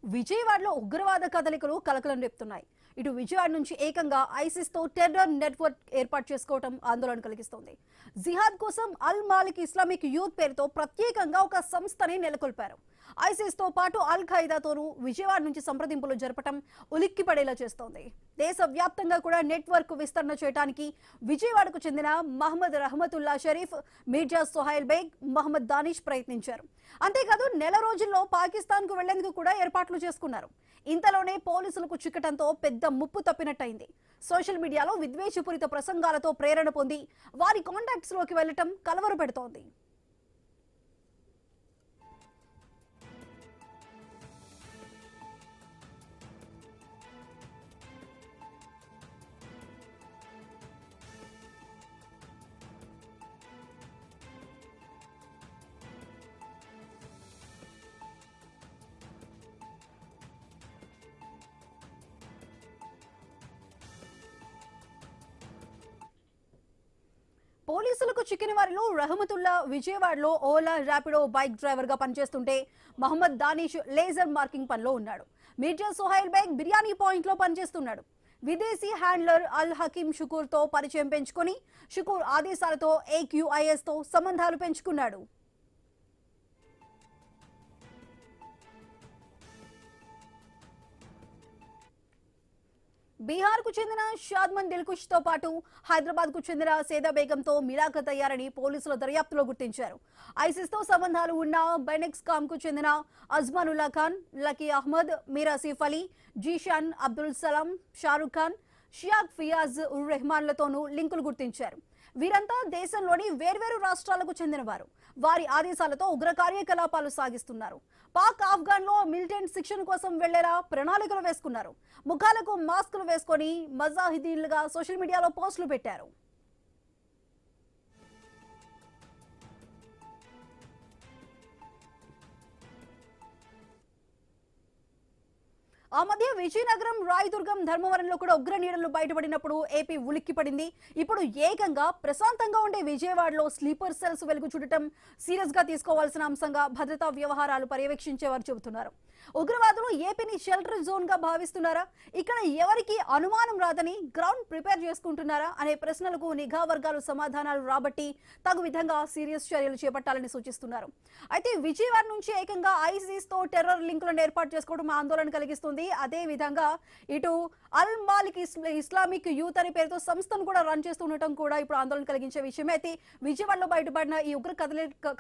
విజయవాడలో ఉగ్రవాద కదలికలు కలకలం రేపుతున్నాయి. ఇటు విజయవాడ నుంచి ఏకంగా ఐసిస్ తో టెర్రర్ నెట్వర్క్ ఏర్పాటు చేసుకోవడం ఆందోళన కలిగిస్తోంది. జిహాద్ కోసం అల్ మాలిక్ ఇస్లామిక్ యూత్ పేరుతో ప్రత్యేకంగా ఒక సంస్థని నెలకొల్పారు. ఐసిస్ తో పాటు అల్ ఖైదాతోనూ విజయవాడ నుంచి సంప్రదింపులు జరపడం ఉలిక్కిపడేలా చేస్తోంది. దేశవ్యాప్తంగా కూడా నెట్వర్క్ విస్తరణ చేయడానికి విజయవాడకు చెందిన మహమ్మద్ రహమతుల్లా షరీఫ్, మీర్జా సోహైల్ బేగ్, మహమ్మద్ దానిష్ ప్రయత్నించారు. అంతేకాదు నెల రోజుల్లో పాకిస్తాన్ కు వెళ్లేందుకు కూడా ఏర్పాట్లు చేసుకున్నారు. ఇంతలోనే పోలీసులకు చిక్కటంతో పెద్ద ముప్పు తప్పినట్టయింది. సోషల్ మీడియాలో విద్వేషపూరిత ప్రసంగాలతో ప్రేరణ పొంది వారి కాంటాక్ట్స్ లోకి వెళ్లటం కలవరపెడుతోంది. పోలీసులకు చిక్కిన వారిలో రహమతుల్లా విజయవాడలో ఓలా ర్యాపిడో బైక్ డ్రైవర్ గా పనిచేస్తుంటే మహమ్మద్ దానిష్ లేజర్ మార్కింగ్ పనిలో ఉన్నాడు. మీర్జా సోహైల్ బేగ్ బిర్యానీ పాయింట్ లో పనిచేస్తున్నాడు. విదేశీ హ్యాండ్లర్ అల్ హకీం షుకూర్ తో పరిచయం పెంచుకొని షుకూర్ ఆదేశాలతో AQIS తో సంబంధాలు పెంచుకున్నాడు. బీహార్ కు చెందిన షాద్మన్ దిల్కుష్ తో పాటు హైదరాబాద్ కు చెందిన సేదా బేగంతో మిలాఖత్ అయ్యారని పోలీసుల దర్యాప్తులో గుర్తించారు. ఐసిస్ తో సంబంధాలు ఉన్న బెనెక్స్ కామ్ కు చెందిన అజ్మానుల్లా ఖాన్, లకీ అహ్మద్, మీర్ ఆసిఫ్ అలీ, జీషాన్ అబ్దుల్ సలాం, షారుఖ్ ఖాన్, షియాక్ ఫియాజ్ ఉర్ రెహమాన్లతోనూ లింకులు గుర్తించారు. వీరంతా దేశంలోని వేర్వేరు రాష్ట్రాలకు చెందినవారు. వారి ఆదేశాలతో ఉగ్ర కార్యకలాపాలు సాగిస్తున్నారు. పాక్ ఆఫ్ఘాన్ లో మిలిటెంట్ శిక్షణ కోసం వెళ్లేలా ప్రణాళికలు వేసుకున్నారు. ముఖాలకు మాస్కులు వేసుకొని మజాహిదీన్లుగా సోషల్ మీడియాలో పోస్టులు పెట్టారు. ఆ మధ్య విజయనగరం, రాయదుర్గం, ధర్మవరంలో కూడా ఉగ్ర నీడలు బయటపడినప్పుడు ఏపీ ఉలిక్కిపడింది. ఇప్పుడు ఏకంగా ప్రశాంతంగా ఉండే విజయవాడలో స్లీపర్ సెల్స్ వెలుగు చూడటం సీరియస్ గా తీసుకోవాల్సిన అంశంగా భద్రతా వ్యవహారాలు పర్యవేక్షించేవారు చెబుతున్నారు. ఉగ్రవాదులు ఏపీని షెల్టర్ జోన్ గా భావిస్తున్నారా, ఇక్కడ ఎవరికి అనుమానం రాదని గ్రౌండ్ ప్రిపేర్ చేసుకుంటున్నారా అనే ప్రశ్నలకు నిఘా వర్గాలు సమాధానాలు రాబట్టి తగు విధంగా సీరియస్ చర్యలు చేపట్టాలని సూచిస్తున్నారు. అయితే విజయవాడ నుంచి ఏకంగా ఐసిస్ తో టెర్రర్ లింకులను ఏర్పాటు చేసుకోవడం ఆందోళన కలిగిస్తుంది. అదే విధంగా ఇటు అల్ మాలిక్ ఇస్లామిక్ యూత్ అనే పేరుతో సంస్థను కూడా రన్ చేస్తుండటం కూడా ఇప్పుడు ఆందోళన కలిగించే విషయమే. అయితే విజయవాడలో బయటపడిన ఈ ఉగ్ర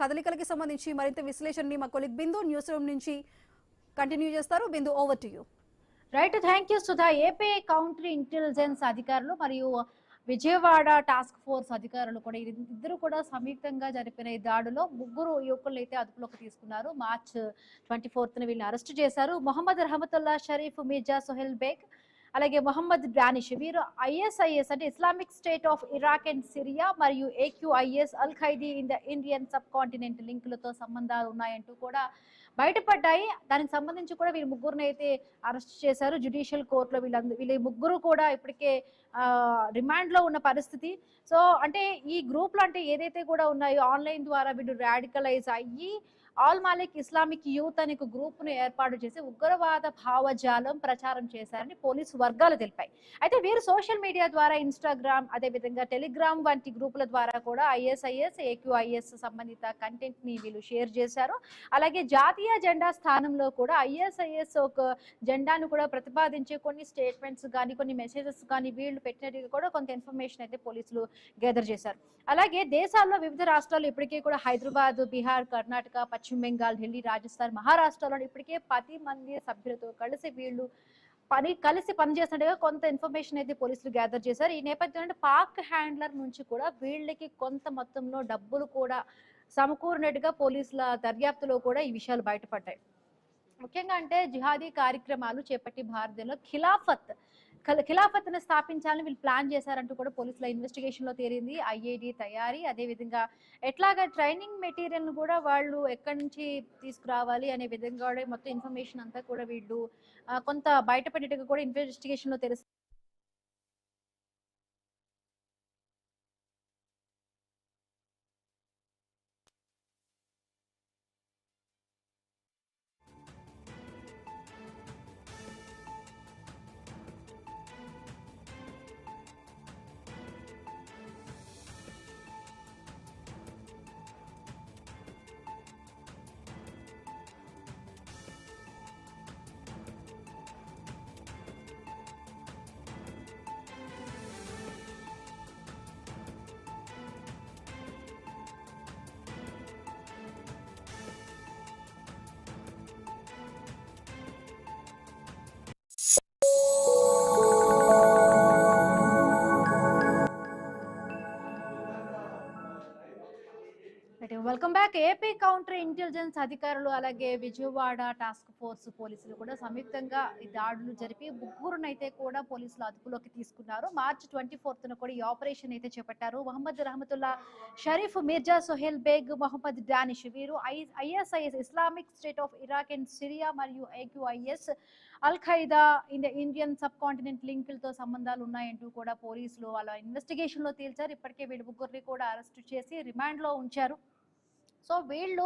కదలికలకి సంబంధించి మరింత విశ్లేషణని మా కొలీగ్ బిందు న్యూస్ రూమ్ నుంచి కంటిన్యూ చేస్తారు. Bindu, over to you. Right, thank you Sudha. AP counter intelligence అధికారులు మరియు విజయవాడ టాస్క్ ఫోర్స్ అధికారులు కూడా ఇద్దరు కూడా సంయుక్తంగా జరిపిన ఈ దాడిలో ముగ్గురు యువకులను అయితే అదుపులోకి తీసుకున్నారు. మార్చ్ 24న వీళ్ళని అరెస్ట్ చేశారు. మొహమ్మద్ రహమతుల్లా షరీఫ్, మీర్జా సోహెల్ బేగ్, అలాగే మొహమ్మద్ డానిష్, వీరు ISIS అంటే Islamic state of Iraq and Syria మరియు AQIS Al Qaeda in the Indian subcontinent లింకులతో సంబంధాలు ఉన్నాయంటూ కూడా బయటపడ్డాయి. దానికి సంబంధించి కూడా వీళ్ళు ముగ్గురిని అయితే అరెస్ట్ చేశారు జ్యుడిషియల్ కోర్టులో. వీళ్ళ ముగ్గురు కూడా ఇప్పటికే రిమాండ్ లో ఉన్న పరిస్థితి. సో అంటే ఈ గ్రూప్లు అంటే ఏదైతే కూడా ఉన్నాయో ఆన్లైన్ ద్వారా వీళ్ళు రాడికలైజ్ అయ్యి ఆల్ మాలిక్ ఇస్లామిక్ యూత్ అనే గ్రూప్ ను ఏర్పాటు చేసి ఉగ్రవాద భావజాలం ప్రచారం చేశారని పోలీసు వర్గాలు తెలిపాయి. అయితే వీరు సోషల్ మీడియా ద్వారా ఇన్స్టాగ్రామ్, అదేవిధంగా టెలిగ్రామ్ వంటి గ్రూపుల ద్వారా కూడా ISIS, AQIS సంబంధిత కంటెంట్ ని వీళ్ళు షేర్ చేశారు. అలాగే జాతీయ జెండా స్థానంలో కూడా ISIS ఒక జెండాను కూడా ప్రతిపాదించే కొన్ని స్టేట్మెంట్స్ కానీ కొన్ని మెసేజెస్ కానీ వీళ్ళు పెట్టినట్టుగా కూడా కొంత ఇన్ఫర్మేషన్ అయితే పోలీసులు గ్యాదర్ చేశారు. అలాగే దేశాల్లో వివిధ రాష్ట్రాలు ఇప్పటికే కూడా హైదరాబాద్, బీహార్, కర్ణాటక, పశ్చిమ బెంగాల్, ఢిల్లీ, రాజస్థాన్, మహారాష్ట్రలో ఇప్పటికే 10 మంది సభ్యులతో కలిసి వీళ్ళు కలిసి పనిచేసినట్టుగా కొంత ఇన్ఫర్మేషన్ అయితే పోలీసులు గ్యాదర్ చేశారు. ఈ నేపథ్యంలో పాక్ హ్యాండ్లర్ నుంచి కూడా వీళ్ళకి కొంత మొత్తంలో డబ్బులు కూడా సమకూరినట్టుగా పోలీసుల దర్యాప్తులో కూడా ఈ విషయాలు బయటపడ్డాయి. ముఖ్యంగా అంటే జిహాదీ కార్యక్రమాలు చేపట్టి భారతదేశంలో ఖిలాఫత్ను స్థాపించాలని వీళ్ళు ప్లాన్ చేశారంటూ కూడా పోలీసుల ఇన్వెస్టిగేషన్ లో తేలింది. IED తయారీ, అదేవిధంగా ఎట్లాగా ట్రైనింగ్ మెటీరియల్ ను కూడా వాళ్ళు ఎక్కడి నుంచి తీసుకురావాలి అనే విధంగా మొత్తం ఇన్ఫర్మేషన్ అంతా కూడా వీళ్ళు కొంత బయటపడేట్టుగా కూడా ఇన్వెస్టిగేషన్ లో తెలుసు. ఇక ఏపీ కౌంటర్ ఇంటెలిజెన్స్ అధికారులు అలాగే విజయవాడ టాస్క్ ఫోర్స్ పోలీసులు కూడా సంయుక్తంగా ఈ దాడులు జరిపి ముగ్గురునైతే కూడా పోలీసులు అదుపులోకి తీసుకున్నారు. మార్చి 24న కూడా ఈ ఆపరేషన్ అయితే చేపట్టారు. మహమ్మద్ రహమతుల్లా షరీఫ్, మిర్జా సోహెల్ బేగ్, మొహమ్మద్ డానిష్ వీరు ISIS Islamic state of Iraq and Syria మరియు ఏక్యూఐఎస్ అల్ ఖైదా ఇండియన్ సబ్ కాంటినెంట్ లింకులతో సంబంధాలు ఉన్నాయంటూ కూడా పోలీసులు వాళ్ళ ఇన్వెస్టిగేషన్ లో తేల్చారు. ఇప్పటికే వీళ్ళు ముగ్గురిని కూడా అరెస్ట్ చేసి రిమాండ్ లో ఉంచారు. సో వీళ్ళు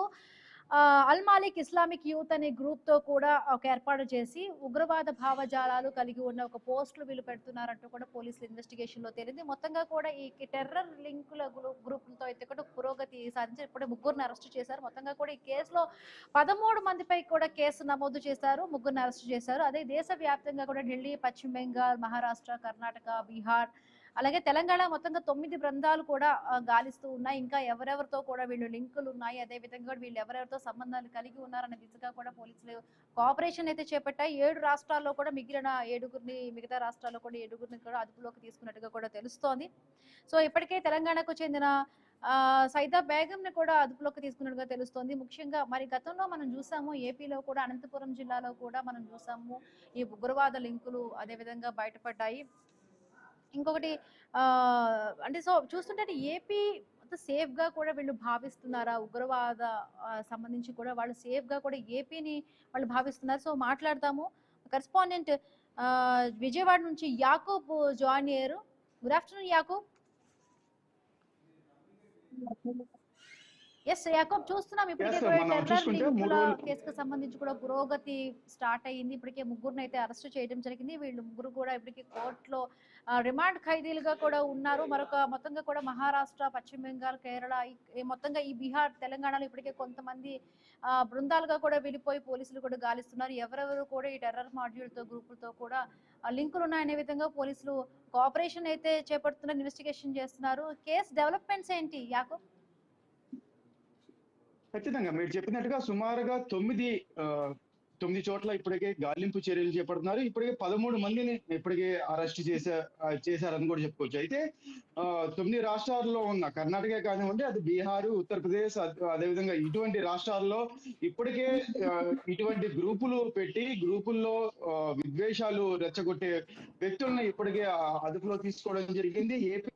అల్ మాలిక్ ఇస్లామిక్ యూత్ అనే గ్రూప్ తో కూడా ఒక ఏర్పాటు చేసి ఉగ్రవాద భావజాలాలు కలిగి ఉన్న ఒక పోస్టులు వీళ్ళు పెడుతున్నారంటూ కూడా పోలీసులు ఇన్వెస్టిగేషన్ లో తేలింది. మొత్తంగా కూడా ఈ టెర్రర్ లింకుల గ్రూపులతో అయితే కూడా పురోగతి సాధించి ఇప్పుడే ముగ్గురిని అరెస్ట్ చేశారు. మొత్తంగా కూడా ఈ కేసులో 13 మందిపై కూడా కేసు నమోదు చేశారు, ముగ్గురిని అరెస్ట్ చేశారు. అదే దేశవ్యాప్తంగా కూడా ఢిల్లీ, పశ్చిమ బెంగాల్, మహారాష్ట్ర, కర్ణాటక, బీహార్ అలాగే తెలంగాణ మొత్తంగా 9 బృందాలు కూడా గాలిస్తూ ఉన్నాయి. ఇంకా ఎవరెవరితో కూడా వీళ్ళు లింకులు ఉన్నాయి, అదే విధంగా వీళ్ళు ఎవరెవరితో సంబంధాలు కలిగి ఉన్నారనే దిశగా కూడా పోలీసులు కోఆపరేషన్ అయితే చేపట్టాయి. 7 రాష్ట్రాల్లో కూడా మిగిలిన 7గురిని, మిగతా రాష్ట్రాల్లో కూడా 7గురిని కూడా అదుపులోకి తీసుకున్నట్టుగా కూడా తెలుస్తోంది. సో ఇప్పటికే తెలంగాణకు చెందిన సైదా బేగంని కూడా అదుపులోకి తీసుకున్నట్టుగా తెలుస్తోంది. ముఖ్యంగా మరి గతంలో మనం చూసాము, ఏపీలో కూడా అనంతపురం జిల్లాలో కూడా మనం చూసాము ఈ ఉగ్రవాద లింకులు అదే విధంగా బయటపడ్డాయి. ఇంకొకటి అంటే సో చూస్తుంటే ఏపీ సేఫ్ గా కూడా వీళ్ళు భావిస్తున్నారా, ఉగ్రవాద సంబంధించి కూడా వాళ్ళు సేఫ్ గా కూడా ఏపీని వాళ్ళు భావిస్తున్నారు. సో మాట్లాడతాము. కరెస్పాండెంట్ విజయవాడ నుంచి యాకూబ్ జాయిన్ అయ్యారు. Good afternoon Yakub. Yes Yakub, చూస్తున్నాం ఇప్పటికే టెర్రర్ లింకుల కేసుకు సంబంధించి కూడా పురోగతి స్టార్ట్ అయ్యింది. ఇప్పటికే ముగ్గురిని అయితే అరెస్ట్ చేయడం జరిగింది. వీళ్ళు ముగ్గురు కూడా ఇప్పటికే కోర్టులో రిమాండ్ ఖైదీలుగా కూడా ఉన్నారు. మరొక మొత్తంగా కూడా మహారాష్ట్ర, పశ్చిమ బెంగాల్, కేరళ మొత్తంగా ఈ బీహార్, తెలంగాణలో ఇప్పటికే కొంతమంది బృందాలుగా కూడా వెళ్ళిపోయి పోలీసులు కూడా గాలిస్తున్నారు. ఎవరెవరు కూడా ఈ టెర్రర్ మాడ్యూల్తో గ్రూపులతో కూడా లింకులు ఉన్నాయనే విధంగా పోలీసులు కోఆపరేషన్ అయితే చేపడుతున్నారు, ఇన్వెస్టిగేషన్ చేస్తున్నారు. కేసు డెవలప్మెంట్స్ ఏంటి యాకూబ్? ఖచ్చితంగా మీరు చెప్పినట్టుగా సుమారుగా 9 చోట్ల ఇప్పటికే గాలింపు చర్యలు చేపడుతున్నారు. ఇప్పటికే 13 మందిని ఇప్పటికే అరెస్ట్ చేశారని కూడా చెప్పుకోవచ్చు. అయితే 9 రాష్ట్రాల్లో ఉన్న కర్ణాటక కానివ్వండి, అది బీహారు, ఉత్తరప్రదేశ్, అదేవిధంగా ఇటువంటి రాష్ట్రాల్లో ఇప్పటికే ఇటువంటి గ్రూపులు పెట్టి గ్రూపుల్లో విద్వేషాలు రెచ్చగొట్టే వ్యక్తులను ఇప్పటికే అదుపులో తీసుకోవడం జరిగింది. ఏపీ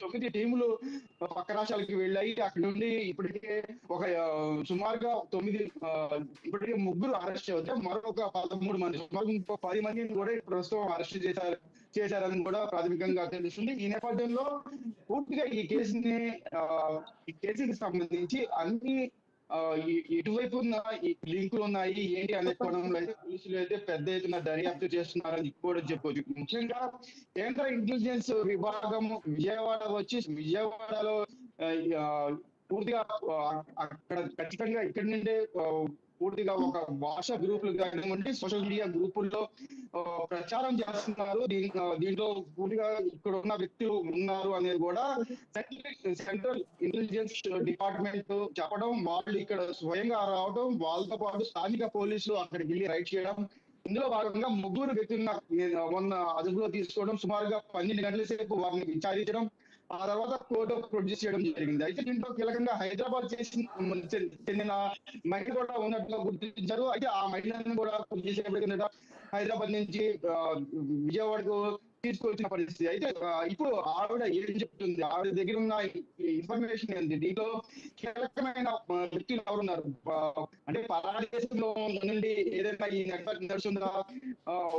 9 టీములు పక్క రాష్ట్రాలకి వెళ్ళాయి. అక్కడ నుండి ఇప్పటికే ఒక సుమారుగా 9 ఇప్పటికే 3 అరెస్ట్ అవుతారు. మరొక 13 మంది, సుమారు 10 మందిని కూడా ప్రస్తుతం అరెస్ట్ చేశారని కూడా ప్రాథమికంగా తెలుస్తుంది. ఈ నేపథ్యంలో పూర్తిగా ఈ కేసుకి సంబంధించి అన్ని ఇటువైపు ఉన్న లింకులు ఉన్నాయి ఏంటి అనే కోణంలో అయితే పోలీసులు అయితే పెద్ద ఎత్తున దర్యాప్తు చేస్తున్నారని కూడా చెప్పొచ్చు. ముఖ్యంగా కేంద్ర ఇంటెలిజెన్స్ విభాగం విజయవాడలో పూర్తిగా అక్కడ ఖచ్చితంగా ఇక్కడి నుండే పూర్తిగా ఒక భాష గ్రూపులు కానివ్వండి, సోషల్ మీడియా గ్రూపుల్లో ప్రచారం చేస్తున్నారు. దీంట్లో పూర్తిగా ఇక్కడ ఉన్న వ్యక్తులు ఉన్నారు అనేది కూడా సెంట్రల్ ఇంటెలిజెన్స్ డిపార్ట్మెంట్ చెప్పడం, వాళ్ళు ఇక్కడ స్వయంగా రావడం, వాళ్ళతో పాటు స్థానిక పోలీసులు అక్కడికి వెళ్ళి రైడ్ చేయడం, ఇందులో భాగంగా 3 వ్యక్తులను మొన్న అదుపులో తీసుకోవడం, సుమారుగా 12 గంటల సేపు వారిని విచారించడం, ఆ తర్వాత కోర్టు ప్రొడ్యూస్ చేయడం జరిగింది. అయితే దీంట్లో కీలకంగా హైదరాబాద్ చెందిన మహిళ కూడా ఉన్నట్టుగా గుర్తించారు. అయితే ఆ మహిళలను కూడా చేసేప్పటికీ హైదరాబాద్ నుంచి విజయవాడకు తీసుకొచ్చిన పరిస్థితి. అయితే ఇప్పుడు ఆవిడ ఏం చెప్తుంది, ఆవిడ దగ్గర ఉన్న ఇన్ఫర్మేషన్ ఏంటి, దీంట్లో కీలకమైన వ్యక్తులు ఎవరున్నారు, అంటే పరాణ దేశంలో నుండి ఏదైనా ఈ నెట్వర్క్ నడుస్తుందా,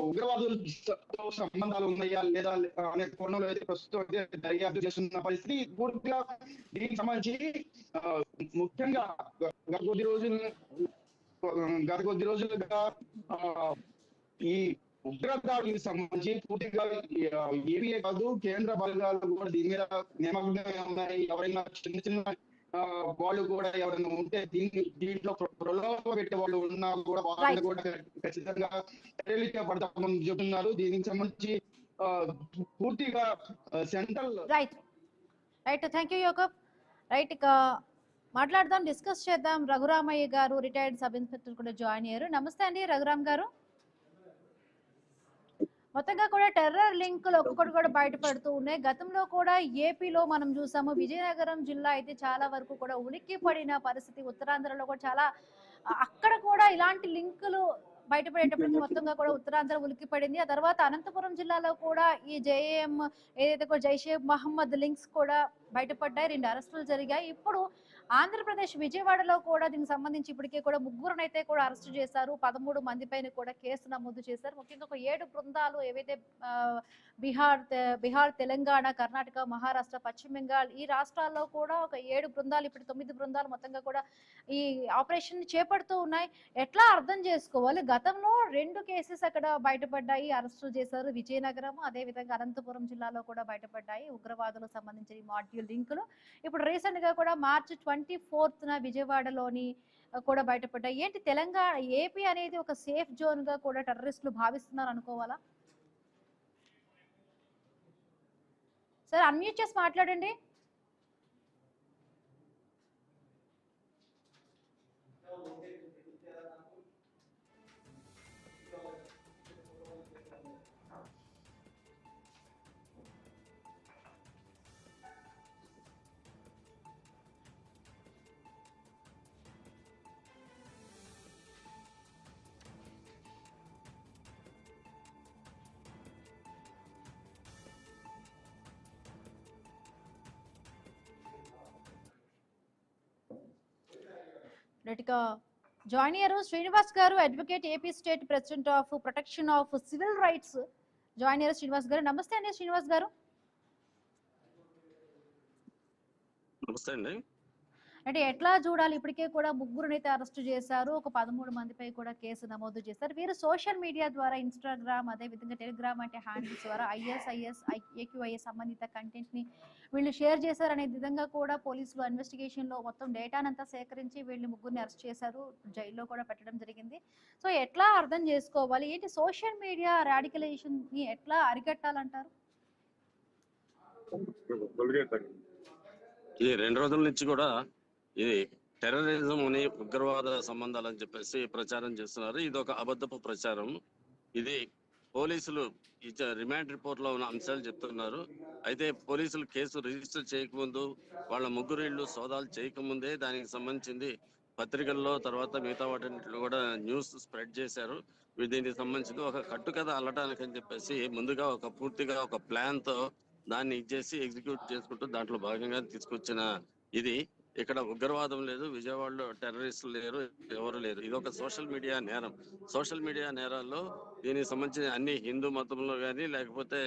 ఉగ్రవాదులతో సంబంధాలు ఉన్నాయా లేదా అనే కోణంలో అయితే ప్రస్తుతం అయితే దర్యాప్తు చేస్తున్న పరిస్థితి. పూర్తిగా దీనికి సంబంధించి ముఖ్యంగా గత కొద్ది రోజులుగా ఈ ఉగ్రదాడులకు సంబంధించి పూర్తిగా ఏపీఏ కాదు, కేంద్ర బలగాలు కూడా దీని మీద నియమబద్ధంగా ఉన్నాయి. ఎవరైనా చిన్న వాళ్ళు కూడా ఎవరైనా ఉంటే దీంట్లో ప్రలోభ పెట్టే వాళ్ళు ఉన్నా కూడా వాళ్ళని కూడా ఖచ్చితంగా చర్యలు చేపడతామని చెబుతున్నారు. దీనికి సంబంధించి పూర్తిగా central right. Thank you Yakub. Right, ఇక మాట్లాడదాం, డిస్కస్ చేద్దాం. రఘురామయ్య గారు రిటైర్డ్ సబ్ ఇన్స్పెక్టర్ కూడా జాయిన్ అయ్యారు. నమస్తే అండి రఘురామ్ గారు. మొత్తంగా కూడా టెర్రర్ లింకులు ఒక్కొక్కటి కూడా బయటపడుతూ ఉన్నాయి. గతంలో కూడా ఏపీలో మనం చూసాము. విజయనగరం జిల్లా అయితే చాలా వరకు కూడా ఉలిక్కి పడిన పరిస్థితి. ఉత్తరాంధ్రలో కూడా చాలా అక్కడ కూడా ఇలాంటి లింకులు బయటపడేటప్పటికి మొత్తంగా కూడా ఉత్తరాంధ్ర ఉలిక్కి పడింది. ఆ తర్వాత అనంతపురం జిల్లాలో కూడా ఈ జేఏఎం ఏదైతే కూడా జైషే మహమ్మద్ లింక్స్ కూడా బయటపడ్డాయి. 2 అరెస్టులు జరిగాయి. ఇప్పుడు ఆంధ్రప్రదేశ్ విజయవాడలో కూడా దీనికి సంబంధించి ఇప్పటికే కూడా ముగ్గురునైతే కూడా అరెస్ట్ చేశారు. 13 మంది పైన కూడా కేసు నమోదు చేశారు. ముఖ్యంగా ఒక 7 బృందాలు ఏవైతే బిహార్, తెలంగాణ, కర్ణాటక, మహారాష్ట్ర, పశ్చిమ బెంగాల్ ఈ రాష్ట్రాల్లో కూడా ఒక 7 బృందాలు ఇప్పుడు 9 బృందాలు మొత్తంగా కూడా ఈ ఆపరేషన్ చేపడుతూ ఉన్నాయి. ఎట్లా అర్థం చేసుకోవాలి? గతంలో 2 కేసెస్ అక్కడ బయటపడ్డాయి, అరెస్టులు చేశారు. విజయనగరం అదే విధంగా అనంతపురం జిల్లాలో కూడా బయటపడ్డాయి ఉగ్రవాదులకు సంబంధించిన మాడ్యూల్ లింకులు. ఇప్పుడు రీసెంట్ గా కూడా మార్చి 24న విజయవాడలోని కూడా బయటపడ్డాయి. ఏంటి తెలంగాణ ఏపీ అనేది ఒక సేఫ్ జోన్ గా కూడా టెర్రరిస్టులు భావిస్తున్నారు అనుకోవాలా? సార్ అన్మ్యూట్ చేసి మాట్లాడండి. రైట్గా జాయిన్ అయ్యారు శ్రీనివాస్ గారు, advocate, AP state president of protection of civil rights. Join అయ్యారు శ్రీనివాస్ గారు. నమస్తే అండి శ్రీనివాస్ గారు. నమస్తే అండి. అంటే ఎట్లా చూడాలి? ఇప్పటికే కూడా ముగ్గురునైతే అరెస్ట్ చేశారు. ఒక 13 మందిపై కూడా కేసు నమోదు చేశారు. వీరు సోషల్ మీడియా ద్వారా ఇన్స్టాగ్రామ్ అదే విధంగా టెలిగ్రామ్ అంటే హ్యాండిల్స్ ద్వారా ఐఎస్ఐఎస్ ఏక్యూఐఎస్ సంబంధిత కంటెంట్ ని వీళ్ళు షేర్ చేశారనే విధంగా కూడా పోలీసులు ఇన్వెస్టిగేషన్ లో మొత్తం డేటానంతా సేకరించి వీళ్ళు ముగ్గురిని అరెస్ట్ చేశారు. జైల్లో కూడా పెట్టడం జరిగింది. సో ఎట్లా అర్థం చేసుకోవాలి? ఏంటి సోషల్ మీడియా రాడికలైజేషన్ ని ఎట్లా అరికట్టాలంటారు? ఈ 2 రోజుల నుంచి కూడా ఇది టెర్రరిజం అని ఉగ్రవాద సంబంధాలు అని చెప్పేసి ప్రచారం చేస్తున్నారు. ఇది ఒక అబద్ధపు ప్రచారం. ఇది పోలీసులు రిమాండ్ రిపోర్ట్ లో ఉన్న అంశాలు చెప్తున్నారు. అయితే పోలీసులు కేసు రిజిస్టర్ చేయకముందు వాళ్ళ ముగ్గురు ఇళ్ళు సోదాలు చేయకముందే దానికి సంబంధించింది పత్రికల్లో తర్వాత మిగతా వాటిలో కూడా న్యూస్ స్ప్రెడ్ చేశారు. దీనికి సంబంధించి ఒక కట్టుకథ అల్లటానికి అని చెప్పేసి ముందుగా ఒక పూర్తిగా ఒక ప్లాన్ తో దాన్ని ఇచ్చేసి ఎగ్జిక్యూట్ చేసుకుంటూ దాంట్లో భాగంగా తీసుకొచ్చిన ఇది. ఇక్కడ ఉగ్రవాదం లేదు, విజయవాడలో టెర్రరిస్టులు లేరు, ఎవరు లేరు. ఇది ఒక సోషల్ మీడియా నేరం. సోషల్ మీడియా నేరాల్లో దీనికి సంబంధించిన అన్ని హిందూ మతంలో కానీ లేకపోతే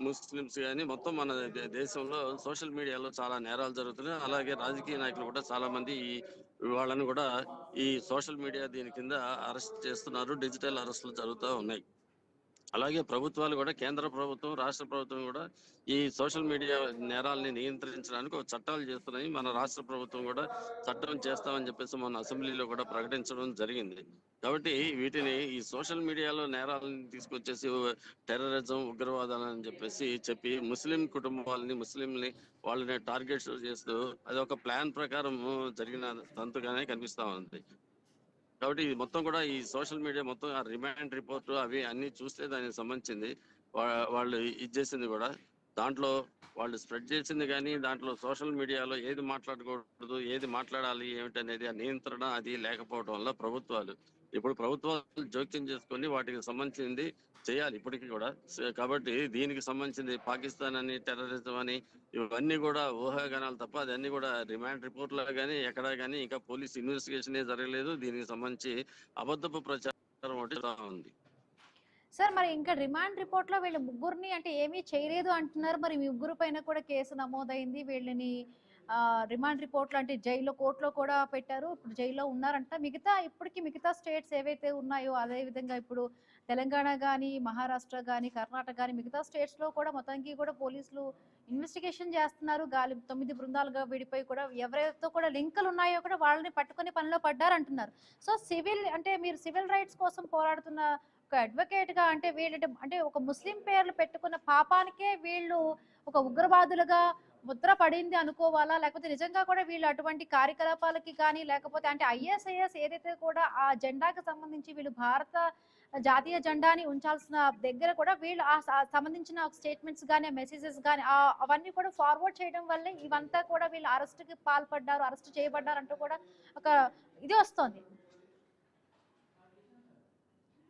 ముస్లిమ్స్ కానీ మొత్తం మన దేశంలో సోషల్ మీడియాలో చాలా నేరాలు జరుగుతున్నాయి. అలాగే రాజకీయ నాయకులు కూడా చాలా మంది వాళ్ళని కూడా ఈ సోషల్ మీడియా దీని కింద అరెస్ట్ చేస్తున్నారు. డిజిటల్ అరెస్టులు జరుగుతూ ఉన్నాయి. అలాగే ప్రభుత్వాలు కూడా కేంద్ర ప్రభుత్వం రాష్ట్ర ప్రభుత్వం కూడా ఈ సోషల్ మీడియా నేరాలని నియంత్రించడానికి ఒక చట్టాలు చేస్తున్నాయి. మన రాష్ట్ర ప్రభుత్వం కూడా చట్టం చేస్తామని చెప్పేసి మన అసెంబ్లీలో కూడా ప్రకటించడం జరిగింది. కాబట్టి వీటిని ఈ సోషల్ మీడియాలో నేరాలను తీసుకొచ్చేసి టెర్రరిజం ఉగ్రవాదాలు అని చెప్పి ముస్లిం కుటుంబాలని ముస్లింని వాళ్ళని టార్గెట్ చేస్తూ అది ఒక ప్లాన్ ప్రకారం జరిగిన తంతుగానే కనిపిస్తా ఉంది. కాబట్టి ఇది మొత్తం కూడా ఈ సోషల్ మీడియా మొత్తం ఆ రిమాండ్ రిపోర్ట్ అవి అన్ని చూస్తే దానికి సంబంధించింది వాళ్ళు ఇచ్చేసింది కూడా దాంట్లో వాళ్ళు స్ప్రెడ్ చేసింది. కానీ దాంట్లో సోషల్ మీడియాలో ఏది మాట్లాడకూడదు, ఏది మాట్లాడాలి ఏమిటనేది ఆ నియంత్రణ అది లేకపోవడం వల్ల ప్రభుత్వాలు జోక్యం చేసుకొని వాటికి సంబంధించింది చేయాలి ఇప్పటికీ కూడా. కాబట్టి దీనికి సంబంధించింది పాకిస్తాన్ అని టెర్రరిజం అని ఇవన్నీ కూడా ఊహాగానాలు తప్ప అదన్నీ కూడా రిమాండ్ రిపోర్ట్లో కానీ ఎక్కడా కానీ ఇంకా పోలీస్ ఇన్వెస్టిగేషన్ జరగలేదు. దీనికి సంబంధించి అబద్ధపు ప్రచారం ఒకటి ఉంది. సార్ మరి ఇంకా రిమాండ్ రిపోర్ట్ లో వీళ్ళ ముగ్గురిని అంటే ఏమీ చేయలేదు అంటున్నారు. మరి మీ ముగ్గురు పైన కూడా కేసు నమోదైంది. వీళ్ళని రిమాండ్ రిపోర్ట్ లో అంటే జైల్లో కోర్టులో కూడా పెట్టారు. ఇప్పుడు జైల్లో ఉన్నారంట. మిగతా స్టేట్స్ ఏవైతే ఉన్నాయో అదే విధంగా ఇప్పుడు తెలంగాణ కానీ మహారాష్ట్ర కానీ కర్ణాటక కానీ మిగతా స్టేట్స్ లో కూడా మొత్తానికి కూడా పోలీసులు ఇన్వెస్టిగేషన్ చేస్తున్నారు. 9 బృందాలుగా విడిపోయి కూడా ఎవరైతే కూడా లింకులు ఉన్నాయో కూడా వాళ్ళని పట్టుకుని పనిలో పడ్డారంటున్నారు. సో మీరు సివిల్ రైట్స్ కోసం పోరాడుతున్న ఒక అడ్వకేట్ గా అంటే అంటే ఒక ముస్లిం పేర్లు పెట్టుకున్న పాపానికే వీళ్ళు ఒక ఉగ్రవాదులుగా ముద్ర పడింది అనుకోవాలా? లేకపోతే నిజంగా కూడా వీళ్ళు అటువంటి కార్యకలాపాలకి కానీ లేకపోతే అంటే ఐఎస్ఐఎస్ ఏదైతే కూడా ఆ జెండాకి సంబంధించి వీళ్ళు భారత జాతీయ జెండాని ఉంచాల్సిన దగ్గర కూడా వీళ్ళు సంబంధించిన స్టేట్మెంట్స్ కానీ మెసేజెస్ కానీ అవన్నీ కూడా ఫార్వర్డ్ చేయడం వల్లే ఇవంతా కూడా వీళ్ళు అరెస్ట్కి పాల్పడ్డారు, అరెస్ట్ చేయబడ్డారు అంటూ కూడా ఒక ఇది వస్తోంది.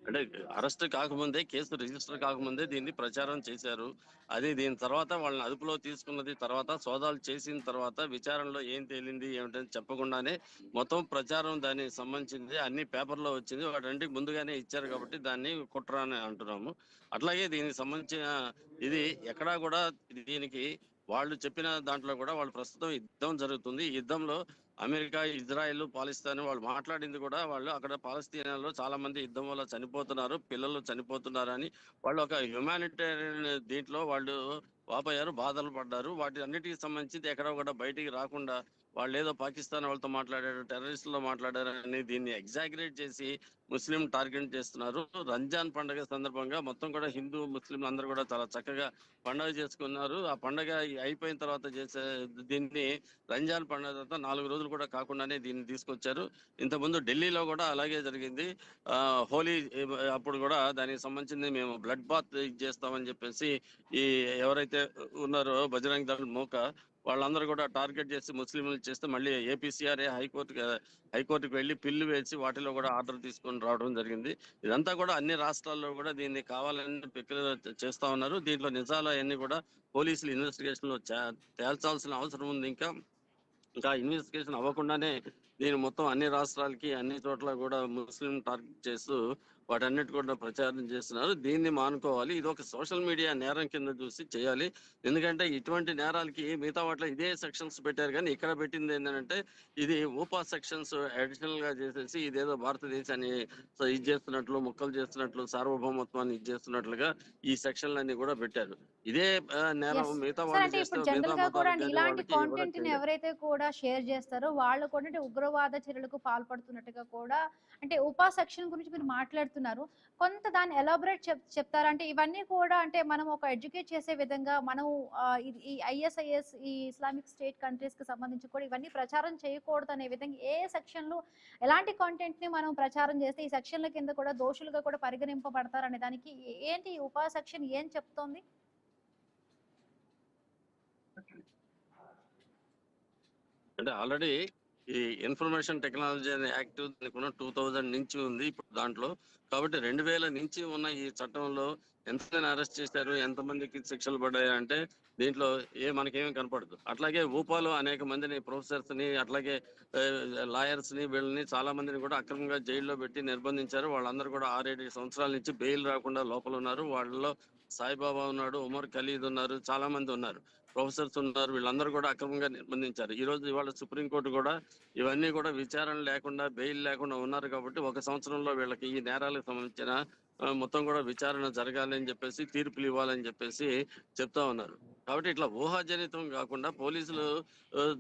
అంటే అరెస్ట్ కాకముందే, కేసు రిజిస్టర్ కాకముందే దీన్ని ప్రచారం చేశారు. అది దీని తర్వాత వాళ్ళని అదుపులో తీసుకున్నది తర్వాత, సోదాలు చేసిన తర్వాత విచారణలో ఏం తేలింది ఏమిటని చెప్పకుండానే మొత్తం ప్రచారం దానికి సంబంధించింది అన్ని పేపర్లో వచ్చింది. వాటన్నిటికి ముందుగానే ఇచ్చారు కాబట్టి దాన్ని కుట్ర అని అంటున్నాము. అట్లాగే దీనికి సంబంధించిన ఇది ఎక్కడా కూడా దీనికి వాళ్ళు చెప్పిన దాంట్లో కూడా వాళ్ళు ప్రస్తుతం యుద్ధం జరుగుతుంది. ఈ యుద్ధంలో అమెరికా, ఇజ్రాయెల్, పాలిస్తాన్ వాళ్ళు మాట్లాడింది కూడా వాళ్ళు అక్కడ పాలస్తీనాలో చాలా మంది యుద్ధం వల్ల చనిపోతున్నారు, పిల్లలు చనిపోతున్నారు అని వాళ్ళు ఒక హ్యుమానిటేరియన్ దీంట్లో వాళ్ళు వాపోయారు, బాధలు పడ్డారు. వాటి అన్నిటికి సంబంధించి ఎక్కడ కూడా బయటికి రాకుండా వాళ్ళు ఏదో పాకిస్తాన్ వాళ్ళతో మాట్లాడారు, టెర్రరిస్టులతో మాట్లాడారు అని దీన్ని ఎగ్జాగరేట్ చేసి ముస్లిం టార్గెట్ చేస్తున్నారు. రంజాన్ పండుగ సందర్భంగా మొత్తం కూడా హిందూ ముస్లింలు అందరూ కూడా చాలా చక్కగా పండుగ చేసుకున్నారు. ఆ పండుగ అయిపోయిన తర్వాత చేసే దీన్ని రంజాన్ పండుగ తర్వాత 4 రోజులు కూడా కాకుండానే దీన్ని తీసుకొచ్చారు. ఇంతకుముందు ఢిల్లీలో కూడా అలాగే జరిగింది. హోలీ అప్పుడు కూడా దానికి సంబంధించింది మేము బ్లడ్ బాత్ చేస్తామని చెప్పేసి ఈ ఎవరైతే ఉన్నారో బజరంగ్ దళ్ మోక వాళ్ళందరూ కూడా టార్గెట్ చేసి ముస్లింలు చేస్తే మళ్ళీ ఏపీసీఆర్ఏ హైకోర్టుకు వెళ్ళి పిల్లు వేసి వాటిలో కూడా ఆర్డర్ తీసుకొని రావడం జరిగింది. ఇదంతా కూడా అన్ని రాష్ట్రాల్లో కూడా దీన్ని కావాలని చేస్తా ఉన్నారు. దీంట్లో నిజాలు అన్ని కూడా పోలీసులు ఇన్వెస్టిగేషన్ లో తేల్చాల్సిన అవసరం ఉంది. ఇంకా ఇన్వెస్టిగేషన్ అవ్వకుండానే దీని మొత్తం అన్ని రాష్ట్రాలకి అన్ని చోట్ల కూడా ముస్లిం టార్గెట్ చేస్తూ వాటన్నిటి కూడా ప్రచారం చేస్తున్నారు. దీన్ని మానుకోవాలి. ఇది ఒక సోషల్ మీడియా నేరం కింద చూసి చేయాలి. ఎందుకంటే ఇటువంటి నేరాలకి మిగతా వాటిలో ఇదే సెక్షన్స్ పెట్టారు, కానీ ఇక్కడ పెట్టింది ఏంటంటే ఇది ఊపా సెక్షన్స్ అడిషనల్ గా చేసేసి ఇదేదో భారతదేశాన్ని ఇది చేస్తున్నట్లు, ముక్కలు చేస్తున్నట్లు, సార్వభౌమత్వాన్ని ఇది చేస్తున్నట్లుగా ఈ సెక్షన్లన్నీ కూడా పెట్టారు. ఇదే నేరం ఎస్ మిగతా సార్, వాళ్ళు అంటే చేస్తే ఇప్పుడు మిగతా జనరల్ గా కూడా మతాలకు కానీ ఇలాంటి వాళ్ళకి ఎవరికి కాంటెంట్ ని చేయలేదు. ఎవరైతే కూడా షేర్ చేస్తారో వాళ్ళు కూడా అంటే ఉగ్రవాద చర్యలకు పాల్పడుతున్నట్టుగా కూడా అంటే ఉపా సెక్షన్ గురించి మీరు మాట్లాడుతున్నారు. కొంత దాన్ని ఎలాబరేట్ చెప్తారా? అంటే ఇవన్నీ కూడా అంటే మనం ఒక ఎడ్యుకేట్ చేసే విధంగా మనం ఈ ఐఎస్ఐఎస్ ఈ ఇస్లామిక్ స్టేట్ కంట్రీస్ కి సంబంధించి కూడా ఇవన్నీ ప్రచారం చేయకూడదు అనే విధంగా ఏ సెక్షన్ లో ఎలాంటి కాంటెంట్ ని మనం ప్రచారం చేస్తే ఈ సెక్షన్ల కింద కూడా దోషులుగా కూడా పరిగణింపబడతారు అనే దానికి ఏంటి ఈ ఉపా సెక్షన్ ఏం చెప్తోంది? అంటే ఆల్రెడీ ఈ ఇన్ఫర్మేషన్ టెక్నాలజీ అనే యాక్ట్ 2000 నుంచి ఉంది ఇప్పుడు దాంట్లో. కాబట్టి 2000 నుంచి ఉన్న ఈ చట్టంలో ఎంతమంది అరెస్ట్ చేశారు, ఎంతమందికి శిక్షలు పడ్డాయి అంటే దీంట్లో మనకేమీ కనపడదు. అట్లాగే ఊపాలో అనేక మందిని ప్రొఫెసర్స్ ని, అట్లాగే లాయర్స్ ని, వీళ్ళని చాలా మందిని కూడా అక్రమంగా జైల్లో పెట్టి నిర్బంధించారు. వాళ్ళందరూ కూడా 6-7 సంవత్సరాల నుంచి బెయిల్ రాకుండా లోపల ఉన్నారు. వాళ్ళలో సాయిబాబా ఉన్నాడు, ఉమర్ ఖలీద్ ఉన్నారు, చాలా మంది ఉన్నారు, ప్రొఫెసర్స్ ఉన్నారు. వీళ్ళందరూ కూడా అక్రమంగా నిర్బంధించారు. ఇవాళ సుప్రీంకోర్టు కూడా ఇవన్నీ కూడా విచారణ లేకుండా, బెయిల్ లేకుండా ఉన్నారు కాబట్టి 1 సంవత్సరంలో వీళ్ళకి ఈ నేరాలకు సంబంధించిన మొత్తం కూడా విచారణ జరగాలి అని చెప్పేసి, తీర్పులు ఇవ్వాలని చెప్పేసి చెప్తా ఉన్నారు. కాబట్టి ఇట్లా ఊహాజనితం కాకుండా పోలీసులు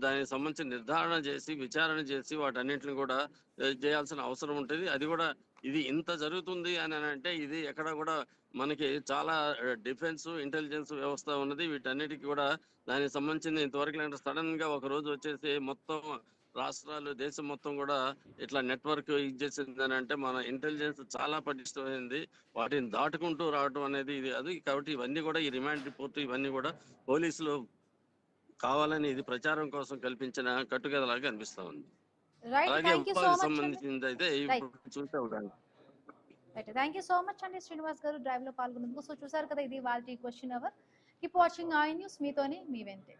దానికి సంబంధించి నిర్ధారణ చేసి, విచారణ చేసి వాటన్నింటిని కూడా చేయాల్సిన అవసరం ఉంటుంది. అది కూడా ఇది ఇంత జరుగుతుంది అని అంటే ఇది ఎక్కడ కూడా మనకి చాలా డిఫెన్స్, ఇంటెలిజెన్స్ వ్యవస్థ ఉన్నది. వీటన్నిటికీ కూడా దానికి సంబంధించింది ఇంతవరకు సడన్ గా ఒక రోజు వచ్చేసి మొత్తం రాష్ట్రాలు, దేశం మొత్తం కూడా ఇట్లా నెట్వర్క్ ఇది చేసింది అని అంటే మన ఇంటెలిజెన్స్ చాలా పటిష్టమైంది. వాటిని దాటుకుంటూ రావడం అనేది ఇది అది. కాబట్టి ఇవన్నీ కూడా ఈ రిమాండ్ రిపోర్ట్ ఇవన్నీ కూడా పోలీసులు కావాలని ఇది ప్రచారం కోసం కల్పించిన కట్టుకథలాగా అనిపిస్తా ఉంది. రైట్, అలాగే థ్యాంక్ యూ సో ఉపాధికి మచ్ అండి. సంబంధించింది అయితే రైట్ ఇప్పుడు చూస్తే ఉండండి. Right, thank you so much అండి శ్రీనివాస్ గారు డ్రైవ్ లో పాల్గొన్నందుకు. సో చూసారు కదా, ఇది వాళ్ళ question hour. Keep watching iNews, మీతోని మీ వెంటే.